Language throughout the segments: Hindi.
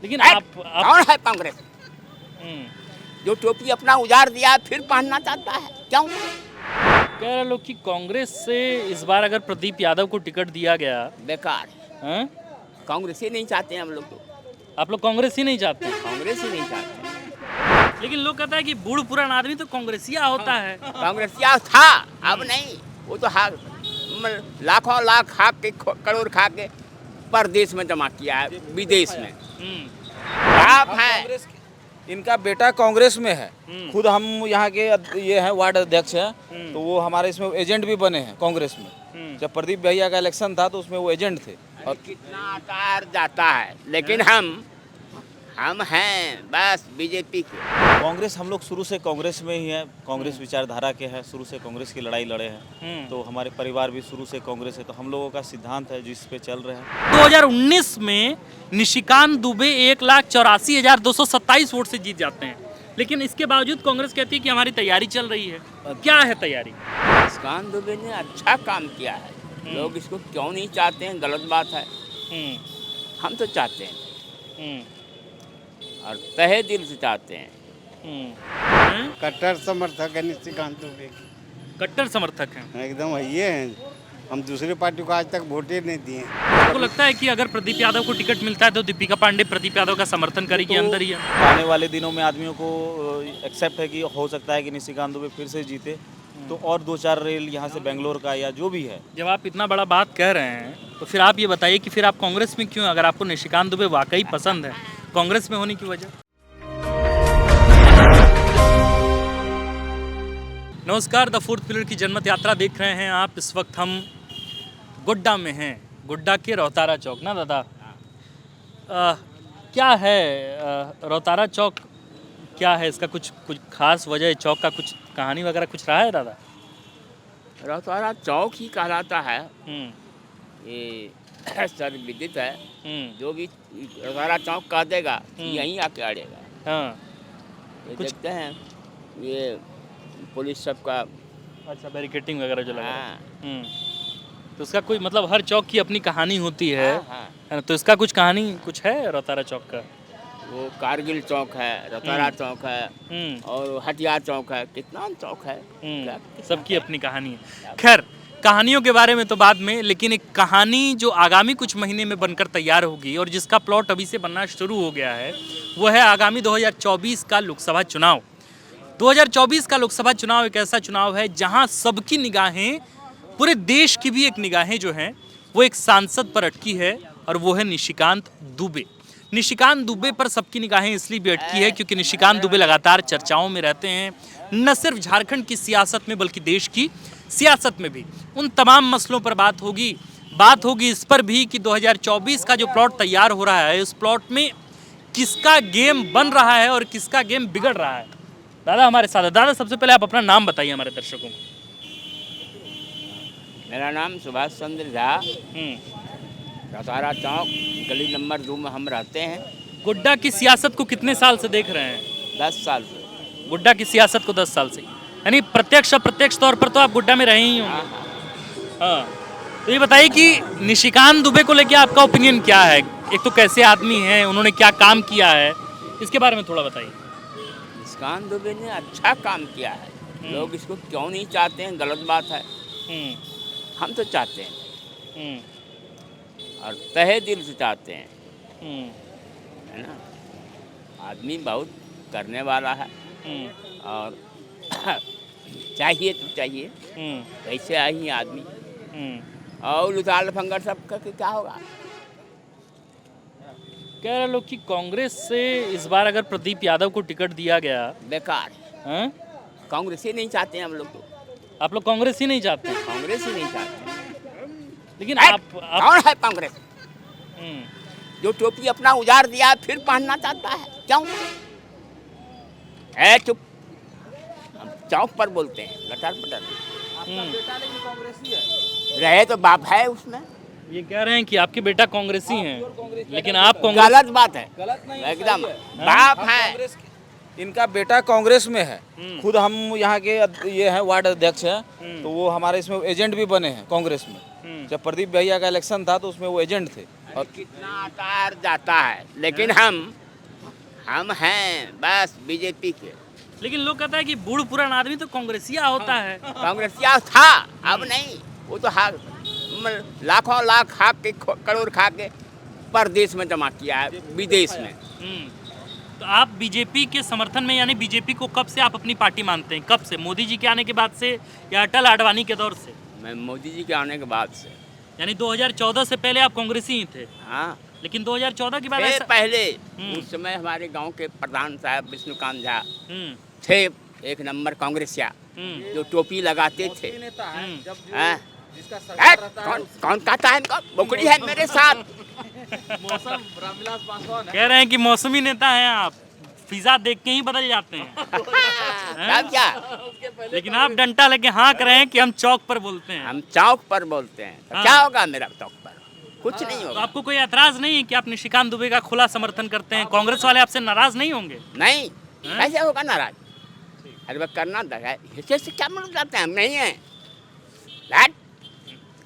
लेकिन कौन है कांग्रेस जो टोपी अपना उजाड़ दिया फिर पहनना चाहता है? क्यों? कह रहे लोग कि कांग्रेस से इस बार अगर प्रदीप यादव को टिकट दिया गया, बेकार हैं? कांग्रेस ही नहीं चाहते हैं हम लोग तो। आप लोग कांग्रेस ही नहीं चाहते। कांग्रेस ही नहीं चाहते। लेकिन लोग कहता है कि बूढ़ पुरान आदमी तो कांग्रेसिया होता है। कांग्रेसिया था, अब नहीं। वो तो लाखों लाख खा के करोड़ खा के परदेश में जमा किया है, विदेश में। आप हैं, इनका बेटा कांग्रेस में है। खुद हम यहाँ के ये हैं वार्ड अध्यक्ष हैं, तो वो हमारे इसमें एजेंट भी बने हैं कांग्रेस में। जब प्रदीप भैया का इलेक्शन था तो उसमें वो एजेंट थे। और कितना आता है जाता है, लेकिन हम हैं बस बीजेपी के। कांग्रेस हम लोग शुरू से कांग्रेस में ही है, कांग्रेस विचारधारा के हैं, शुरू से कांग्रेस की लड़ाई लड़े हैं। तो हमारे परिवार भी शुरू से कांग्रेस है, तो हम लोगों का सिद्धांत है जिस पे चल रहे हैं। 2019 में निशिकांत दुबे 1,84,227 वोट से जीत जाते हैं, लेकिन इसके बावजूद कांग्रेस कहती है कि हमारी तैयारी चल रही है। क्या है तैयारी? निशिकांत दुबे ने अच्छा काम किया है। लोग इसको क्यों नहीं चाहते हैं, गलत बात है। हम तो चाहते हैं और तहे दिल से चाहते हैं। कट्टर समर्थक है निशिकांत दुबे की। कट्टर समर्थक हैं। एकदम ये हैं, हम दूसरी पार्टी को आज तक वोट ही नहीं दिए। आपको लगता है कि अगर प्रदीप यादव को टिकट मिलता है तो दीपिका पांडे प्रदीप यादव का समर्थन करेगी? अंदर ही है। आने वाले दिनों में आदमियों को एक्सेप्ट है कि हो सकता है कि निशिकांत दुबे फिर से जीते, तो और 2-4 रेल यहाँ से बेंगलोर का या जो भी है। जब आप इतना बड़ा बात कह रहे हैं तो फिर आप ये बताइए कि फिर आप कांग्रेस में क्यों? अगर आपको निशिकांत दुबे वाकई पसंद है, कांग्रेस में होने की वजह? नमस्कार, द फोर्थ पिलर की जनमत यात्रा देख रहे हैं आप। इस वक्त हम गोड्डा में हैं, गोड्डा के रोहतारा चौक ना दादा? क्या है रोहतारा चौक, क्या है इसका? कुछ खास वजह है चौक का? कुछ कहानी वगैरह कुछ रहा है दादा? रोहतारा चौक ही कहलाता है। ये सर्वविदित है। जो भी रोहतारा चौक कह देगा यहीं आके अड़ेगा। हाँ, ये कुछ देखते हैं ये पुलिस सबका। अच्छा, बैरिकेटिंग वगैरह जो लगा हाँ, है। तो उसका कोई मतलब, हर चौक की अपनी कहानी होती है, हाँ। है ना? तो इसका कुछ कहानी कुछ है रोहतारा चौक का? वो कारगिल चौक है, रोहतारा चौक है और हटियार चौक है, कितना चौक है। सबकी अपनी कहानी है। खैर, कहानियों के बारे में तो बाद में, लेकिन एक कहानी जो आगामी कुछ महीने में बनकर तैयार होगी और जिसका प्लॉट अभी से बनना शुरू हो गया है, वो है आगामी 2024 का लोकसभा चुनाव। 2024 का लोकसभा चुनाव एक ऐसा चुनाव है जहां सबकी निगाहें, पूरे देश की भी एक निगाहें जो हैं वो एक सांसद पर अटकी है, और वो है निशिकांत दुबे। निशिकांत दुबे पर सबकी निगाहें इसलिए भी अटकी है क्योंकि निशिकांत दुबे लगातार चर्चाओं में रहते हैं, न सिर्फ झारखंड की सियासत में बल्कि देश की सियासत में भी। उन तमाम मसलों पर बात होगी इस पर भी कि 2024 का जो प्लॉट तैयार हो रहा है, उस प्लॉट में किसका गेम बन रहा है और किसका गेम बिगड़ रहा है। दादा हमारे साथ है। दादा, सबसे पहले आप अपना नाम बताइए हमारे दर्शकों को। मेरा नाम सुभाष चंद्र झा, रोहतारा चौक गली नंबर 2 में हम रहते हैं। गोड्डा की सियासत को कितने साल से देख रहे हैं? 10 साल से। गोड्डा की सियासत को 10 साल से, यानी प्रत्यक्ष अप्रत्यक्ष तौर पर तो आप गोड्डा में रहे ही होंगे। हाँ, तो ये बताइए कि निशिकांत दुबे को लेके आपका ओपिनियन क्या है? एक तो कैसे आदमी हैं, उन्होंने क्या काम किया है, इसके बारे में थोड़ा बताइए। निशिकांत दुबे ने अच्छा काम किया है। लोग इसको क्यों नहीं चाहते हैं, गलत बात है। हम तो चाहते हैं और तहे दिल से चाहते हैं, है ना? आदमी बहुत करने वाला है और चाहिए तो चाहिए, कैसे आई ही आदमी। और उतार फंगर सब करके क्या होगा? कह रहे लोग कि कांग्रेस से इस बार अगर प्रदीप यादव को टिकट दिया गया, बेकार हैं? कांग्रेस ही नहीं चाहते हैं हम लोग तो। आप लोग कांग्रेस ही नहीं चाहते? कांग्रेस ही नहीं चाहते। लेकिन कौन है कांग्रेस जो टोपी अपना उजाड़ दिया फिर पहनना चाहता है? क्यों? है चुप, हम चौक पर बोलते हैं, लटर पटर। रहे तो बाप है उसमें। ये कह रहे हैं कि आपके बेटा कांग्रेसी हैं, लेकिन आप कांग्रेस? गलत बात है, एकदम बाप है। इनका बेटा कांग्रेस में है। खुद हम यहाँ के ये हैं वार्ड अध्यक्ष हैं, तो वो हमारे इसमें एजेंट भी बने हैं कांग्रेस में। जब प्रदीप भैया का इलेक्शन था तो उसमें वो एजेंट थे। और कितना आता है जाता है, लेकिन हम हैं बस बीजेपी के। लेकिन लोग कहता है कि बूढ़ पुरान आदमी तो कांग्रेसिया होता है। कांग्रेसिया था, अब नहीं। वो तो लाखों लाख खा के करोड़ खा के परदेश में जमा किया है, विदेश में। तो आप बीजेपी के समर्थन में, यानी बीजेपी को कब से आप अपनी पार्टी मानते हैं? कब से? मोदी जी के आने के बाद से या अटल आडवाणी के दौर से? मैं मोदी जी के आने के बाद से। यानी 2014 से पहले आप कांग्रेसी ही थे, हाँ, लेकिन 2014 के बाद फिर ऐसा... पहले उस समय हमारे गांव के प्रधान साहब विष्णुकांत झा थे, एक नंबर कांग्रेसिया, जो टोपी लगाते थे। हाँ। कौन कहता है इनको? बुकड़ी है मेरे साथ। मौसम रामविलास पासवान है। कह रहे हैं कि मौसमी नेता हैं आप, फिजा देख के ही बदल जाते हैं। तब क्या? लेकिन आप डंडा लेके हाँ कर रहे हैं कि हम चौक पर बोलते हैं। हम चौक पर बोलते हैं, तो हाँ। क्या होगा मेरा चौक पर? कुछ नहीं तो होगा। आपको कोई एतराज नहीं है कि आप निशिकांत दुबे का खुला समर्थन करते हैं? कांग्रेस वाले आपसे नाराज नहीं होंगे? नहीं, हाँ? कैसे होगा नाराज? अरे वह करना है, हिस्से से क्या मिल जाते हैं? हम नहीं है,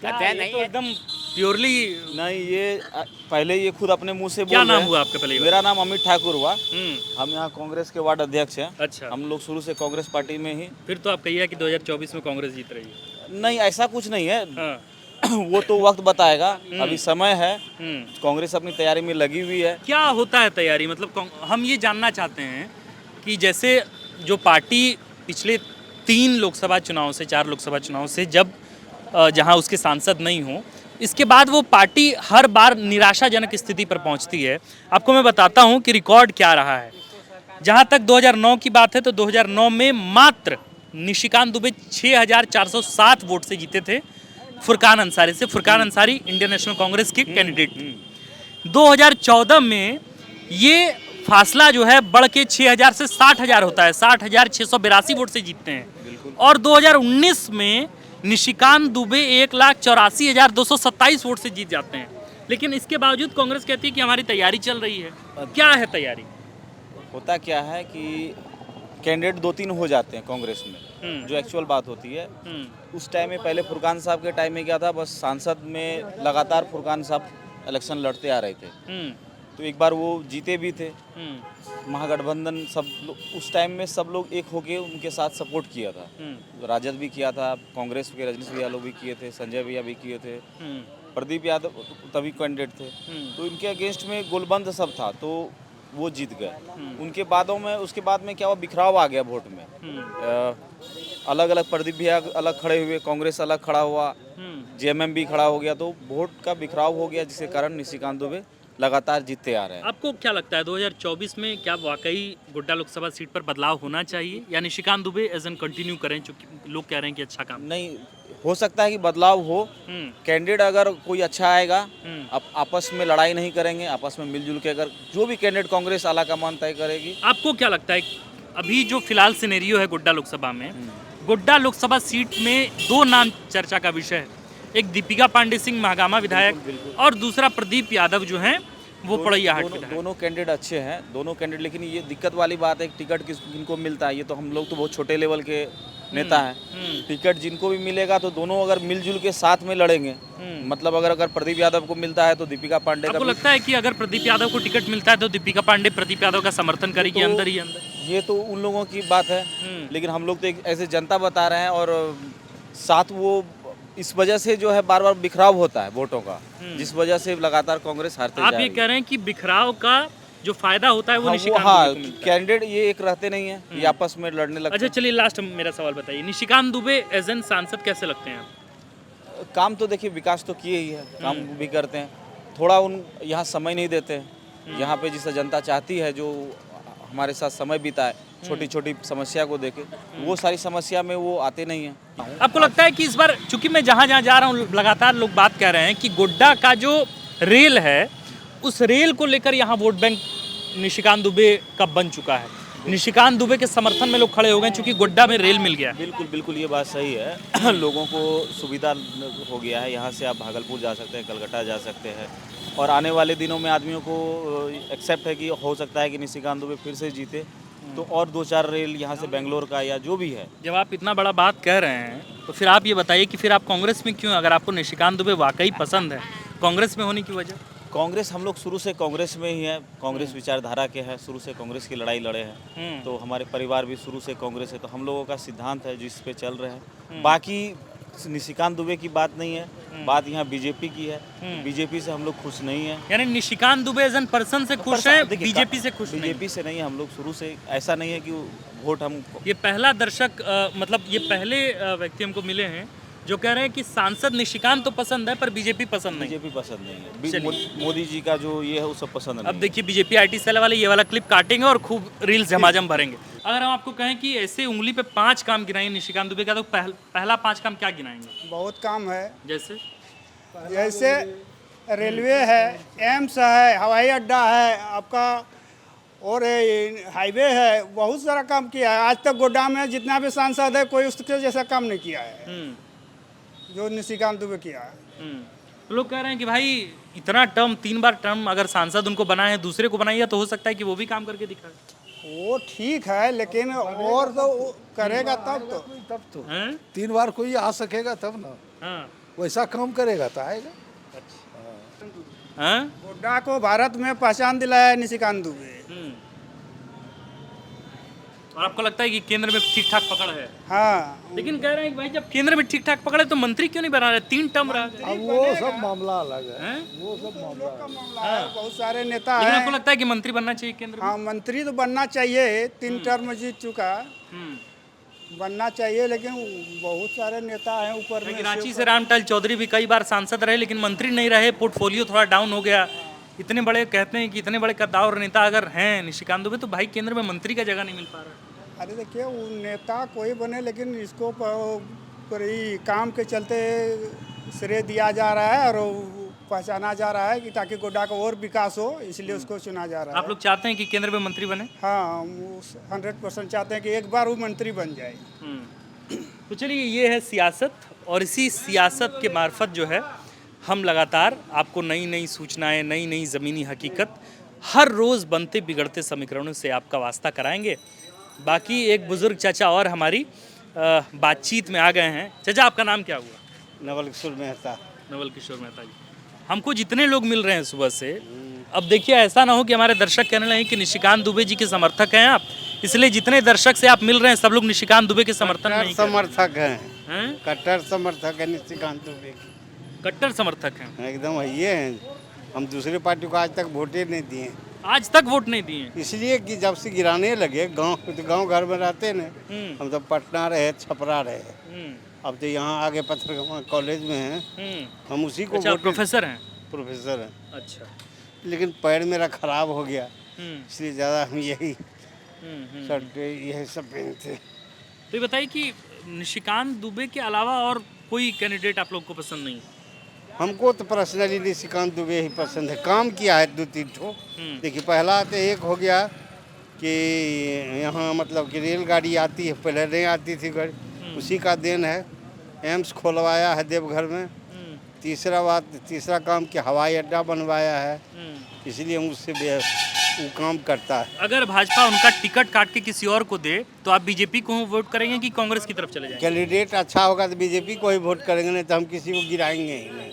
कहते हैं ये नहीं तो है। एकदम प्योरली... नहीं, ये पहले ये खुद अपने मुंह से बोल क्या रहे नाम हैं। हुआ आपका पहले? मेरा नाम अमित ठाकुर हुआ। हम्म, हम यहाँ कांग्रेस के वार्ड अध्यक्ष हैं। अच्छा। हम लोग शुरू से कांग्रेस पार्टी में ही। फिर तो आप कहिए कि 2024 में कांग्रेस जीत रही है। नहीं, ऐसा कुछ नहीं है। हाँ। वो तो वक्त बताएगा, अभी समय है। हम्म। कांग्रेस अपनी तैयारी में लगी हुई है। क्या होता है तैयारी? मतलब हम ये जानना चाहते हैं कि जैसे जो पार्टी पिछले 3 लोकसभा चुनाव से 4 लोकसभा चुनाव से जब जहां उसके सांसद नहीं हो, इसके बाद वो पार्टी हर बार निराशाजनक स्थिति पर पहुंचती है। आपको मैं बताता हूं कि रिकॉर्ड क्या रहा है। जहां तक 2009 की बात है तो 2009 में मात्र निशिकांत दुबे 6407 वोट से जीते थे फुरकान अंसारी से। फुरकान अंसारी इंडियन नेशनल कांग्रेस के कैंडिडेट थे। 2014 में ये फासला जो है बढ़ के 6000 से 60000 होता है। 60682 वोट से जीतते हैं। और 2019 में निशिकांत दुबे 1,84,227 वोट से जीत जाते हैं। लेकिन इसके बावजूद कांग्रेस कहती है कि हमारी तैयारी चल रही है। क्या है तैयारी? होता क्या है कि कैंडिडेट 2-3 हो जाते हैं कांग्रेस में, जो एक्चुअल बात होती है। उस टाइम में पहले फुरकान साहब के टाइम में क्या था, बस सांसद में लगातार फुरकान साहब इलेक्शन लड़ते आ रहे थे। तो एक बार वो जीते भी थे। महागठबंधन उस टाइम में सब लोग एक होके उनके साथ सपोर्ट किया था। राजद भी किया था, कांग्रेस के रजनीश भैया लोग भी किए थे, संजय भैया भी किए थे, प्रदीप यादव तभी कैंडिडेट थे। तो इनके अगेंस्ट में गोलबंद सब था, तो वो जीत गए। उसके बाद में क्या हुआ, बिखराव आ गया वोट में। अलग अलग प्रदीप भैया अलग खड़े हुए, कांग्रेस अलग खड़ा हुआ, जेएमएम भी खड़ा हो गया, तो वोट का बिखराव हो गया, जिसके कारण निशिकांत दुबे लगातार जीतते आ रहे हैं। आपको क्या लगता है 2024 में क्या वाकई गोड्डा लोकसभा सीट पर बदलाव होना चाहिए या Nishikant Dubey as an continue करें, चूंकि लोग कह रहे हैं कि अच्छा काम? नहीं, हो सकता है कि बदलाव हो। कैंडिडेट अगर कोई अच्छा आएगा, अब आपस में लड़ाई नहीं करेंगे, आपस में मिलजुल के अगर जो भी कैंडिडेट कांग्रेस आला कमान तय करेगी। आपको क्या लगता है अभी जो फिलहाल सिनेरियो है गोड्डा लोकसभा में, गोड्डा लोकसभा सीट में 2 नाम चर्चा का विषय है। एक दीपिका पांडे सिंह महागामा विधायक और दूसरा प्रदीप यादव जो हैं वो पड़ैयाहाट विधायक। दोनों कैंडिडेट अच्छे हैं, दोनों कैंडिडेट। लेकिन ये दिक्कत वाली बात है, टिकट किनको मिलता है, ये तो हम लोग तो बहुत छोटे लेवल के नेता हैं। टिकट जिनको भी मिलेगा तो दोनों अगर मिलजुल के साथ में लड़ेंगे। मतलब अगर प्रदीप यादव को मिलता है तो दीपिका पांडे का। आपको लगता है कि अगर प्रदीप यादव को टिकट मिलता है तो दीपिका पांडे प्रदीप यादव का समर्थन करेगी अंदर ही अंदर? ये तो उन लोगों की बात है, लेकिन हम लोग तो एक ऐसे जनता बता रहे हैं। और साथ वो इस वजह से जो है बार बार बिखराव होता है वोटों का, जिस वजह से लगातार कांग्रेस हारते जा आप रही ये है। कह रहे हैं कि बिखराव का जो फायदा होता है वो निशिकांत हाँ, दुबे को मिलता है। कैंडिडेट ये एक रहते नहीं है, ये आपस में लड़ने लगते अच्छा, चलिए लास्ट मेरा सवाल बताइए, निशिकांत दुबे एज एन सांसद कैसे लगते हैं आप? हैं। काम तो देखिए, विकास तो किए ही है, काम भी करते हैं। थोड़ा यहाँ समय नहीं देते हैं। यहाँ पे जिसे जनता चाहती है, जो हमारे साथ समय बिताए, छोटी छोटी समस्या को देखे, वो सारी समस्या में वो आते नहीं हैं। आपको लगता है कि इस बार, चूंकि मैं जहाँ जहाँ जा रहा हूँ लगातार लोग बात कह रहे हैं कि गोड्डा का जो रेल है, उस रेल को लेकर यहाँ वोट बैंक निशिकांत दुबे का बन चुका है। निशिकांत दुबे के समर्थन में लोग खड़े हो गए क्योंकि गोड्डा में रेल मिल गया है। बिल्कुल बिल्कुल, ये बात सही है। लोगों को सुविधा हो गया है, यहाँ से आप भागलपुर जा सकते हैं, कलकत्ता जा सकते हैं। और आने वाले दिनों में आदमियों को एक्सेप्ट है कि हो सकता है कि निशिकांत दुबे फिर से जीते, तो और 2-4 रेल यहाँ से बेंगलोर का या जो भी है। जब आप इतना बड़ा बात कह रहे हैं तो फिर आप ये बताइए कि फिर आप कांग्रेस में क्यों, अगर आपको निशिकांत दुबे वाकई पसंद है, कांग्रेस में होने की वजह? कांग्रेस हम लोग शुरू से कांग्रेस में ही है, कांग्रेस विचारधारा के हैं, शुरू से कांग्रेस की लड़ाई लड़े हैं। तो हमारे परिवार भी शुरू से कांग्रेस है, तो हम लोगों का सिद्धांत है जिस पे चल रहे हैं। बाकी निशिकांत दुबे की बात नहीं है, बात यहाँ बीजेपी की है। बीजेपी से हम लोग खुश नहीं है। यानी Nishikant Dubey as an person से खुश हैं, देखिए, बीजेपी से खुश नहीं। बीजेपी से नहीं, हम लोग शुरू से ऐसा नहीं है कि वोट हम ये पहला दर्शक मतलब ये पहले व्यक्ति हमको मिले हैं जो कह रहे हैं कि सांसद निशिकांत तो पसंद है पर बीजेपी पसंद नहीं। बीजेपी पसंद नहीं है। मोदी जी का जो ये है वो सब पसंद नहीं। अब देखिए बीजेपी आईटी सेल वाले ये वाला क्लिप काटेंगे और खूब रील्स झमाझम भरेंगे। अगर हम आपको कहें कि ऐसे उंगली पे 5 काम गिनाएंगे निशिकांत दुबे का, तो पहला 5 काम क्या गिनाएंगे? बहुत काम है, जैसे रेलवे है, एम्स है, हवाई अड्डा है आपका, और हाईवे है। बहुत सारा काम किया है। आज तक गोड्डा में जितना भी सांसद है कोई उसके जैसा काम नहीं किया है जो निशिकांत दुबे किया है। तो लोग कह रहे हैं कि भाई इतना टर्म 3 बार टर्म अगर सांसद उनको बनाए हैं, दूसरे को बनाइए तो हो सकता है कि वो भी काम करके दिखाए। वो ठीक है, लेकिन और तो करेगा तब तो हैं? 3 बार कोई आ सकेगा तब ना, हाँ। वैसा काम करेगा तो आएगा। हैं? गोड्डा को भारत में पहचान दिलाया है निशिकांत दुबे। और आपको लगता है कि केंद्र में ठीक ठाक पकड़ है? हाँ, लेकिन कह रहे हैं कि भाई जब केंद्र में ठीक ठाक पकड़े तो मंत्री क्यों नहीं बना रहे? 3 टर्म रहा है। अब वो सब मामला अलग है, हैं? वो सब मामला अलग है। मामला है, बहुत सारे नेता लेकिन हैं। आपको लगता है कि मंत्री बनना चाहिए केंद्र में? हाँ, मंत्री तो बनना चाहिए, 3 टर्म जीत चुका, बनना चाहिए, लेकिन बहुत सारे नेता हैं ऊपर में। लेकिन रांची से रामटल चौधरी भी कई बार सांसद रहे लेकिन मंत्री नहीं रहे, पोर्टफोलियो थोड़ा डाउन हो गया। इतने बड़े कहते हैं कि इतने बड़े कद्दावर नेता अगर हैं निशिकांत दुबे, तो भाई केंद्र में मंत्री का जगह नहीं मिल पा रहा। अरे देखिए, वो नेता कोई बने, लेकिन इसको पर ही काम के चलते श्रेय दिया जा रहा है और पहचाना जा रहा है कि ताकि गोड्डा का और विकास हो, इसलिए उसको चुना जा रहा है। आप लोग चाहते हैं कि केंद्र में मंत्री बने? हाँ, हम 100% चाहते हैं कि एक बार वो मंत्री बन जाए। तो चलिए, ये है सियासत, और इसी सियासत के मार्फत जो है हम लगातार आपको नई नई सूचनाएं, नई नई ज़मीनी हकीकत हर रोज़ बनते बिगड़ते समीकरणों से आपका वास्ता कराएंगे। बाकी एक बुज़ुर्ग चाचा और हमारी बातचीत में आ गए हैं। चाचा, आपका नाम क्या हुआ? नवल किशोर मेहता। नवल किशोर मेहता जी, हमको जितने लोग मिल रहे हैं सुबह से, अब देखिए ऐसा ना हो कि हमारे दर्शक कहने लगे कि निशिकांत दुबे जी के समर्थक हैं आप, इसलिए जितने दर्शक से आप मिल रहे हैं सब लोग निशिकांत दुबे के समर्थन में ही समर्थक हैं, हैं? कट्टर समर्थक है निशिकांत दुबे के, कट्टर समर्थक हैं। एकदम ये हैं। हम दूसरे पार्टी को आज तक वोट ही नहीं दिए, आज तक वोट नहीं दिए? इसलिए कि जब से गिराने लगे गांव घर में रहते न, हम तो पटना रहे, छपरा रहे, अब तो यहाँ आगे पत्थरगामा कॉलेज में हैं, हम उसी को अच्छा, प्रोफेसर हैं? प्रोफेसर हैं। अच्छा। लेकिन पैर मेरा खराब हो गया, इसलिए ज़्यादा हम यही शर्ट यही सब पहनते। तो ये बताइए कि निशिकांत दुबे के अलावा और कोई कैंडिडेट आप लोग को पसंद नहीं? हमको तो पर्सनली निशिकांत दुबे ही पसंद है। काम किया है 2-3 ठो। देखिए, पहला तो एक हो गया कि यहाँ मतलब कि रेलगाड़ी आती है, पहले नहीं आती थी गाड़ी, उसी का देन है। एम्स खोलवाया है देवघर में। तीसरा काम कि हवाई अड्डा बनवाया है, इसलिए हम उससे वो काम करता है। अगर भाजपा उनका टिकट काट के किसी और को दे तो आप बीजेपी को वोट करेंगे कि कांग्रेस की तरफ चले जाएंगे? कैंडिडेट अच्छा होगा तो बीजेपी को ही वोट करेंगे, नहीं तो हम किसी को गिराएंगे ही नहीं।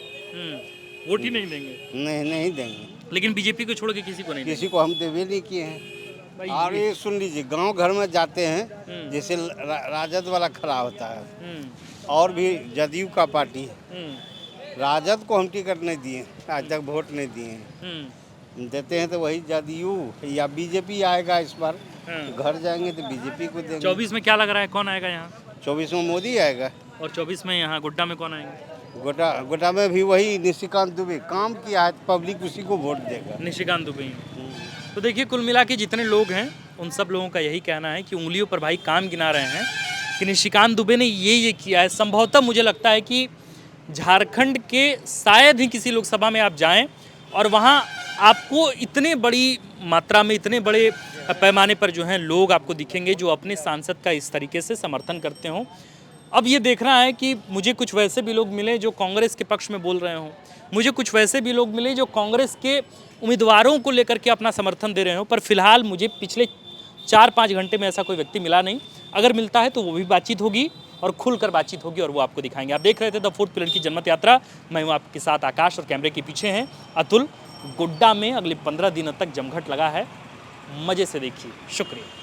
वोट ही नहीं देंगे? नहीं देंगे। लेकिन बीजेपी को छोड़ के किसी को नहीं किसी को हम देवे नहीं किए हैं। और ये सुन लीजिए, गांव घर में जाते हैं, जैसे राजद वाला खड़ा होता है, और भी जदयू का पार्टी है, राजद को हम टिकट नहीं दिए, आज तक वोट नहीं दिए। देते हैं तो वही जदयू या बीजेपी आएगा इस बार, घर जाएंगे तो बीजेपी को देंगे। 24 में क्या लग रहा है, कौन आएगा यहाँ? 24 में मोदी आएगा। और 24 में यहाँ गोड्डा में कौन आएगा? गोड्डा में भी वही निशिकांत दुबे। काम किया है, पब्लिक उसी को वोट देगा, निशिकांत दुबे ही। तो देखिए, कुल मिला के जितने लोग हैं उन सब लोगों का यही कहना है कि उंगलियों पर भाई काम गिना रहे हैं कि निशिकांत दुबे ने ये किया है। संभवतः मुझे लगता है कि झारखंड के शायद ही किसी लोकसभा में आप जाएं और वहाँ आपको इतने बड़ी मात्रा में, इतने बड़े पैमाने पर जो हैं लोग आपको दिखेंगे जो अपने सांसद का इस तरीके से समर्थन करते हों। अब ये देखना है कि मुझे कुछ वैसे भी लोग मिले जो कांग्रेस के पक्ष में बोल रहे हों, मुझे कुछ वैसे भी लोग मिले जो कांग्रेस के उम्मीदवारों को लेकर के अपना समर्थन दे रहे हों, पर फिलहाल मुझे पिछले 4-5 घंटे में ऐसा कोई व्यक्ति मिला नहीं। अगर मिलता है तो वो भी बातचीत होगी और खुलकर बातचीत होगी और वो आपको दिखाएंगे। आप देख रहे थे द 4th पिलर की जनमत यात्रा। मैं हूँ आपके साथ आकाश और कैमरे के पीछे हैं अतुल। गोड्डा में अगले 15 दिनों तक जमघट लगा है। मज़े से देखिए। शुक्रिया।